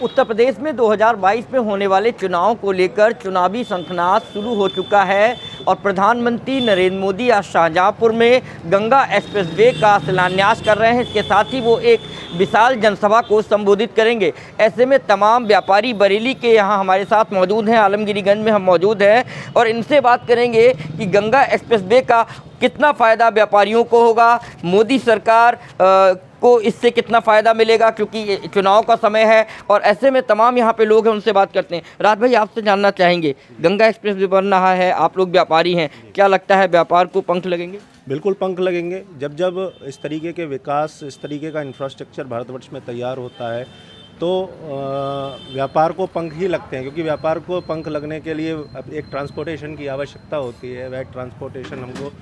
उत्तर प्रदेश में 2022 में होने वाले चुनाव को लेकर चुनावी शंखनाद शुरू हो चुका है और प्रधानमंत्री नरेंद्र मोदी आज शाहजहांपुर में गंगा एक्सप्रेसवे का शिलान्यास कर रहे हैं। इसके साथ ही वो एक विशाल जनसभा को संबोधित करेंगे। ऐसे में तमाम व्यापारी बरेली के यहाँ हमारे साथ मौजूद हैं, आलमगीरगंज में हम मौजूद हैं और इनसे बात करेंगे कि गंगा एक्सप्रेसवे का कितना फ़ायदा व्यापारियों को होगा, मोदी सरकार को इससे कितना फ़ायदा मिलेगा, क्योंकि चुनाव का समय है। और ऐसे में तमाम यहाँ पे लोग हैं, उनसे बात करते हैं। राज भाई, आपसे जानना चाहेंगे, गंगा एक्सप्रेस बन रहा है, आप लोग व्यापारी हैं, क्या लगता है व्यापार को पंख लगेंगे? बिल्कुल पंख लगेंगे। जब इस तरीके के विकास, इस तरीके का इंफ्रास्ट्रक्चर भारतवर्ष में तैयार होता है तो व्यापार को पंख ही लगते हैं, क्योंकि व्यापार को पंख लगने के लिए एक ट्रांसपोर्टेशन की आवश्यकता होती है। वह ट्रांसपोर्टेशन हमको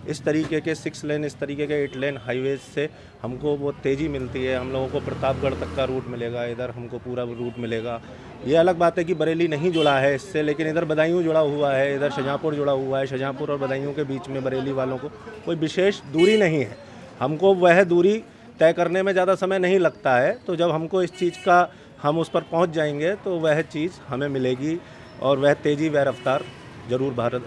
इस तरीके के 6 लेन, इस तरीके के 8 लेन हाईवेज से हमको वो तेज़ी मिलती है। हम लोगों को प्रतापगढ़ तक का रूट मिलेगा, इधर हमको पूरा रूट मिलेगा। ये अलग बात है कि बरेली नहीं जुड़ा है इससे, लेकिन इधर बदायूं जुड़ा हुआ है, इधर शाहजहांपुर जुड़ा हुआ है। शाहजहांपुर और बदायूं के बीच में बरेली वालों को कोई विशेष दूरी नहीं है। हमको वह दूरी तय करने में ज़्यादा समय नहीं लगता है। तो जब हमको इस चीज़ का हम उस पर पहुंच जाएंगे तो वह चीज़ हमें मिलेगी और वह तेज़ी, वह रफ्तार जरूर भारत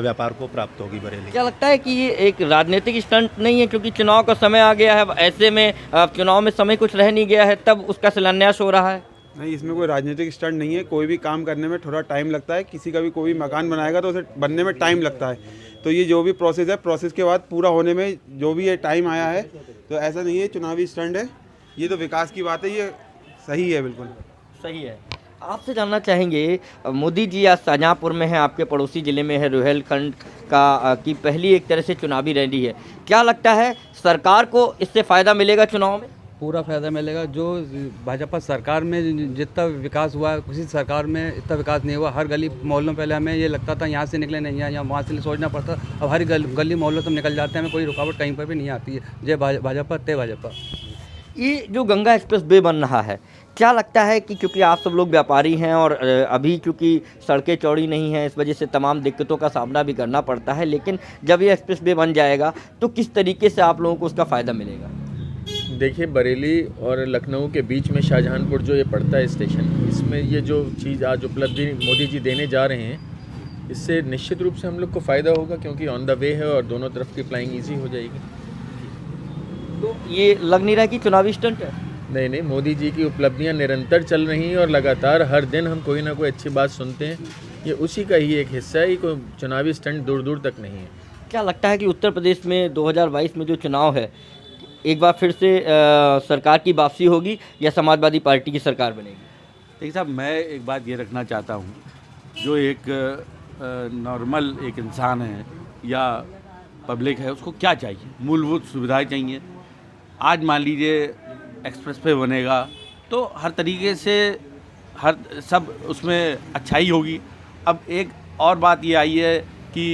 व्यापार को प्राप्त होगी बरेली। क्या लगता है कि ये एक राजनीतिक स्टंट नहीं है, क्योंकि चुनाव का समय आ गया है, ऐसे में चुनाव में समय कुछ रह नहीं गया है, तब उसका शिलान्यास हो रहा है? नहीं, इसमें कोई राजनीतिक स्टंट नहीं है। कोई भी काम करने में थोड़ा टाइम लगता है। किसी का भी कोई मकान बनाएगा तो उसे बनने में टाइम लगता है। तो ये जो भी प्रोसेस है, प्रोसेस के बाद पूरा होने में जो भी ये टाइम आया है, तो ऐसा नहीं है चुनावी स्टंट है। ये तो विकास की बात है, ये सही है, बिल्कुल सही है। आपसे जानना चाहेंगे, मोदी जी आज शाहजहांपुर में हैं, आपके पड़ोसी ज़िले में है रोहिलखंड की पहली एक तरह से चुनावी रैली है। क्या लगता है सरकार को इससे फ़ायदा मिलेगा चुनाव में? पूरा फ़ायदा मिलेगा। जो भाजपा सरकार में जितना विकास हुआ है, किसी सरकार में इतना विकास नहीं हुआ। हर गली मोहल्लों, पहले हमें ये लगता था यहाँ से निकले नहीं है, यहाँ वहाँ से सोचना पड़ता। अब हर गली मोहल्लों तो निकल जाते हैं, हमें कोई रुकावट कहीं पर भी नहीं आती है। जय भाजपा, तय भाजपा। ये जो गंगा एक्सप्रेस वे बन रहा है, क्या लगता है कि क्योंकि आप सब लोग व्यापारी हैं और अभी क्योंकि सड़कें चौड़ी नहीं हैं, इस वजह से तमाम दिक्कतों का सामना भी करना पड़ता है, लेकिन जब ये एक्सप्रेस वे बन जाएगा तो किस तरीके से आप लोगों को उसका फ़ायदा मिलेगा? देखिए, बरेली और लखनऊ के बीच में शाहजहांपुर जो ये पड़ता है स्टेशन, इसमें ये जो चीज़ आज उपलब्धि मोदी जी देने जा रहे हैं, इससे निश्चित रूप से हम लोग को फ़ायदा होगा, क्योंकि ऑन द वे है और दोनों तरफ की फ्लाइंग ईजी हो जाएगी। तो ये लग नहीं रहा कि चुनावी स्टंट है? नहीं, मोदी जी की उपलब्धियां निरंतर चल रही हैं और लगातार हर दिन हम कोई ना कोई अच्छी बात सुनते हैं। ये उसी का ही एक हिस्सा है, कोई चुनावी स्टंट दूर दूर तक नहीं है। क्या लगता है कि उत्तर प्रदेश में 2022 में जो चुनाव है, एक बार फिर से सरकार की वापसी होगी या समाजवादी पार्टी की सरकार बनेगी? देखिए साहब, मैं एक बात ये रखना चाहता हूँ, जो एक नॉर्मल एक इंसान है या पब्लिक है, उसको क्या चाहिए? मूलभूत सुविधाएं चाहिए। आज मान लीजिए एक्सप्रेस पे बनेगा तो हर तरीके से हर सब उसमें अच्छाई होगी। अब एक और बात ये आई है कि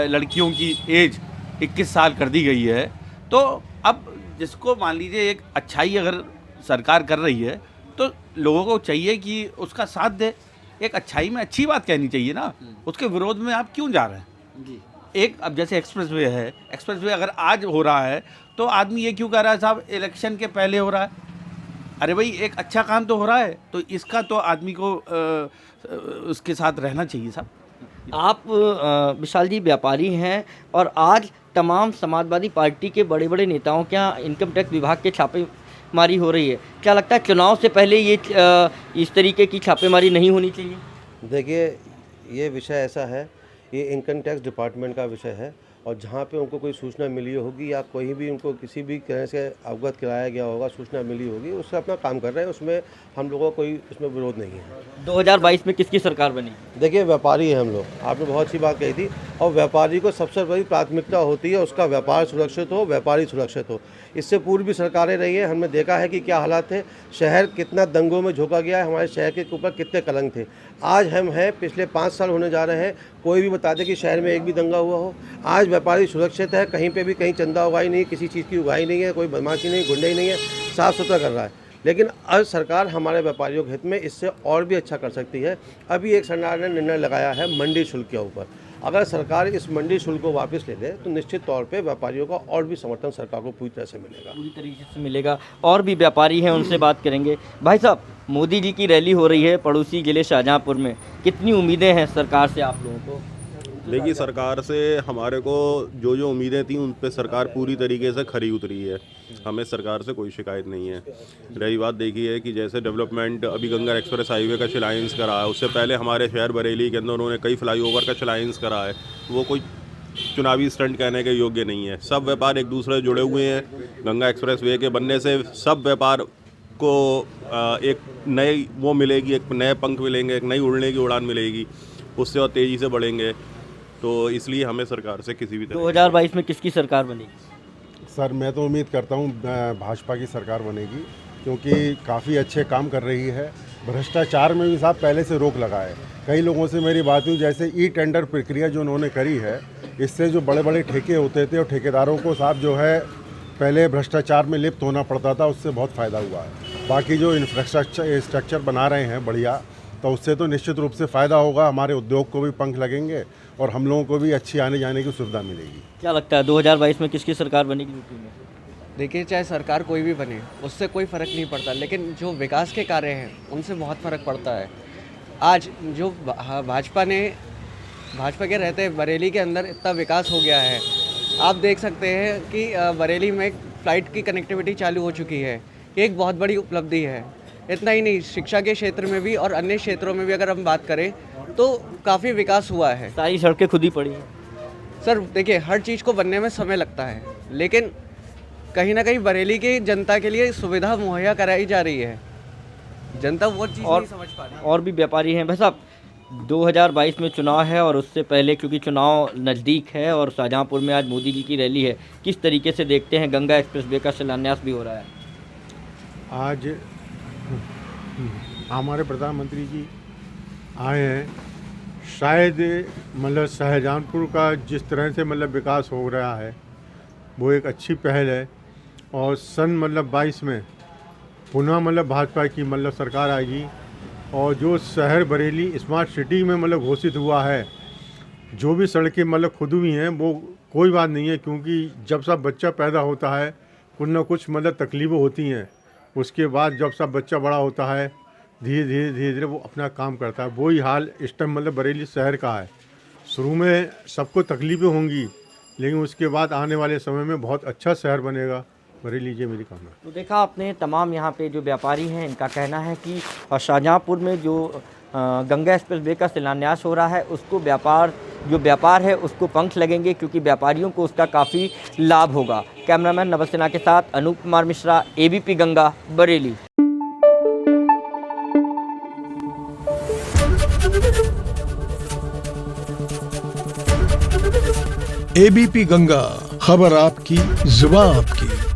लड़कियों की एज 21 साल कर दी गई है। तो अब जिसको मान लीजिए एक अच्छाई अगर सरकार कर रही है तो लोगों को चाहिए कि उसका साथ दे। एक अच्छाई में अच्छी बात कहनी चाहिए ना, उसके विरोध में आप क्यों जा रहे हैं जी? एक अब जैसे एक्सप्रेसवे है, एक्सप्रेसवे अगर आज हो रहा है तो आदमी ये क्यों कह रहा है साहब इलेक्शन के पहले हो रहा है? अरे भाई, एक अच्छा काम तो हो रहा है, तो इसका तो आदमी को उसके साथ रहना चाहिए साहब। आप विशाल जी व्यापारी हैं और आज तमाम समाजवादी पार्टी के बड़े बड़े नेताओं के यहाँ इनकम टैक्स विभाग के छापेमारी हो रही है। क्या लगता है चुनाव से पहले ये इस तरीके की छापेमारी नहीं होनी चाहिए? देखिए, ये विषय ऐसा है, ये इनकम टैक्स डिपार्टमेंट का विषय है और जहाँ पे उनको कोई सूचना मिली होगी या कोई भी उनको किसी भी तरह से अवगत कराया गया होगा, सूचना मिली होगी, उससे अपना काम कर रहे हैं। उसमें हम लोगों को कोई उसमें विरोध नहीं है। 2022 में किसकी सरकार बनी? देखिए, व्यापारी हैं हम लोग, आपने बहुत सी बात कही थी, और व्यापारी को सबसे बड़ी प्राथमिकता होती है उसका व्यापार सुरक्षित हो, व्यापारी सुरक्षित हो। इससे पूर्व भी सरकारें रही हैं, हमने देखा है कि क्या हालात थे, शहर कितना दंगों में झोंका गया है, हमारे शहर के ऊपर कितने कलंक थे। आज हम हैं, पिछले 5 साल होने जा रहे हैं, कोई भी बता दे कि शहर में एक भी दंगा हुआ हो। आज व्यापारी सुरक्षित है, कहीं पे भी कहीं चंदा उगाई नहीं, किसी चीज़ की उगाई नहीं है, कोई बदमाशी नहीं, गुंडे नहीं है, साफ़ सुथरा कर रहा है। लेकिन आज सरकार हमारे व्यापारियों के हित में इससे और भी अच्छा कर सकती है। अभी एक सरकार ने निर्णय लगाया है मंडी शुल्क के ऊपर। अगर सरकार इस मंडी शुल्क को वापस ले ले तो निश्चित तौर पे व्यापारियों का और भी समर्थन सरकार को पूरी तरह से मिलेगा। पूरी तरीके से मिलेगा। और भी व्यापारी हैं, उनसे बात करेंगे। भाई साहब, मोदी जी की रैली हो रही है पड़ोसी जिले शाहजहाँपुर में, कितनी उम्मीदें हैं सरकार से आप लोगों को? देखिए, सरकार से हमारे को जो जो उम्मीदें थी उन पे सरकार पूरी तरीके से खरी उतरी है। हमें सरकार से कोई शिकायत नहीं है। रही बात देखिए कि जैसे डेवलपमेंट अभी गंगा एक्सप्रेस हाईवे का शिलान्यास करा है, उससे पहले हमारे शहर बरेली के अंदर उन्होंने कई फ्लाईओवर का शिलान्यास करा है। वो कोई चुनावी स्टंट कहने के योग्य नहीं है। सब व्यापार एक दूसरे से जुड़े हुए हैं। गंगा एक्सप्रेस वे के बनने से सब व्यापार को एक नई वो मिलेगी, एक नए पंख मिलेंगे, एक नई उड़ने की उड़ान मिलेगी, उससे और तेज़ी से बढ़ेंगे। तो इसलिए हमें सरकार से किसी भी तरह 2022 में किसकी सरकार बनेगी? सर मैं तो उम्मीद करता हूँ भाजपा की सरकार बनेगी, क्योंकि काफ़ी अच्छे काम कर रही है। भ्रष्टाचार में भी साहब पहले से रोक लगा है। कई लोगों से मेरी बात हुई, जैसे ई टेंडर प्रक्रिया जो उन्होंने करी है, इससे जो बड़े बड़े ठेके होते थे और ठेकेदारों को साहब जो है पहले भ्रष्टाचार में लिप्त होना पड़ता था, उससे बहुत फ़ायदा हुआ है। बाकी जो इंफ्रास्ट्रक्चर बना रहे हैं बढ़िया, तो उससे तो निश्चित रूप से फ़ायदा होगा। हमारे उद्योग को भी पंख लगेंगे और हम लोगों को भी अच्छी आने जाने की सुविधा मिलेगी। क्या लगता है 2022 में किसकी सरकार बनेगी यूपी में? देखिए, चाहे सरकार कोई भी बने उससे कोई फ़र्क नहीं पड़ता, लेकिन जो विकास के कार्य हैं उनसे बहुत फ़र्क पड़ता है। आज जो भाजपा के रहते बरेली के अंदर इतना विकास हो गया है। आप देख सकते हैं कि बरेली में फ़्लाइट की कनेक्टिविटी चालू हो चुकी है। ये एक बहुत बड़ी उपलब्धि है। इतना ही नहीं, शिक्षा के क्षेत्र में भी और अन्य क्षेत्रों में भी अगर हम बात करें तो काफ़ी विकास हुआ है। सारी सड़कें खुद ही पड़ी हैं। सर देखिए, हर चीज़ को बनने में समय लगता है, लेकिन कहीं ना कहीं बरेली की जनता के लिए सुविधा मुहैया कराई जा रही है। जनता वो चीज़ नहीं समझ पा रही। और भी व्यापारी हैं। भाई साहब, 2022 में चुनाव है और उससे पहले क्योंकि चुनाव नज़दीक है और शाहजहाँपुर में आज मोदी जी की रैली है, किस तरीके से देखते हैं? गंगा एक्सप्रेस वे का शिलान्यास भी हो रहा है। आज हमारे प्रधानमंत्री जी आए हैं, शायद मतलब शाहजहाँपुर का जिस तरह से मतलब विकास हो रहा है वो एक अच्छी पहल है। और सन 22 में पुनः भाजपा की सरकार आएगी और जो शहर बरेली स्मार्ट सिटी में घोषित हुआ है, जो भी सड़कें खुद हुई हैं वो कोई बात नहीं है, क्योंकि जब सब बच्चा पैदा होता है कुछ ना कुछ तकलीफ़ें होती हैं। उसके बाद जब सब बच्चा बड़ा होता है धीरे धीरे वो अपना काम करता है। वही हाल इस टाइम बरेली शहर का है। शुरू में सबको तकलीफ़ें होंगी, लेकिन उसके बाद आने वाले समय में बहुत अच्छा शहर बनेगा बरेली। ये मेरी कामना। तो देखा आपने, तमाम यहाँ पे जो व्यापारी हैं इनका कहना है कि शाहजहाँपुर में जो गंगा एक्सप्रेस वे का शिलान्यास हो रहा है उसको व्यापार है उसको पंख लगेंगे, क्योंकि व्यापारियों को उसका काफ़ी लाभ होगा। कैमरामैन नवल सिन्हा के साथ अनूप कुमार मिश्रा, ABP गंगा, बरेली। ABP गंगा, खबर आपकी, जुबान आपकी।